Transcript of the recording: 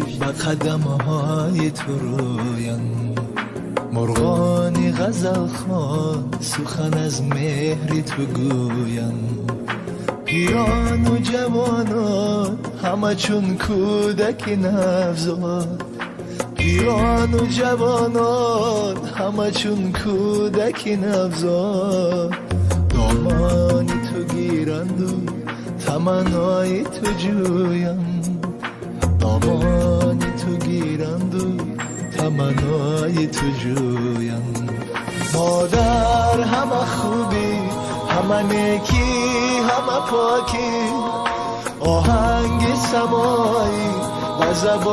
به قدم‌های تو رویان، مرغانی غزل خوان سخن از مهر تو گویان. پیران و جوانان همه چون کودک نوزاد، پیران و جوانان همه چون کودک نوزاد. دامان تو گیرند و تمنای تو جویند، دامان تو گیرند و تمنای تو جویند. مادر همه خوبی، همه نیکی، همه پاکی، آهنگ سمایی و زبان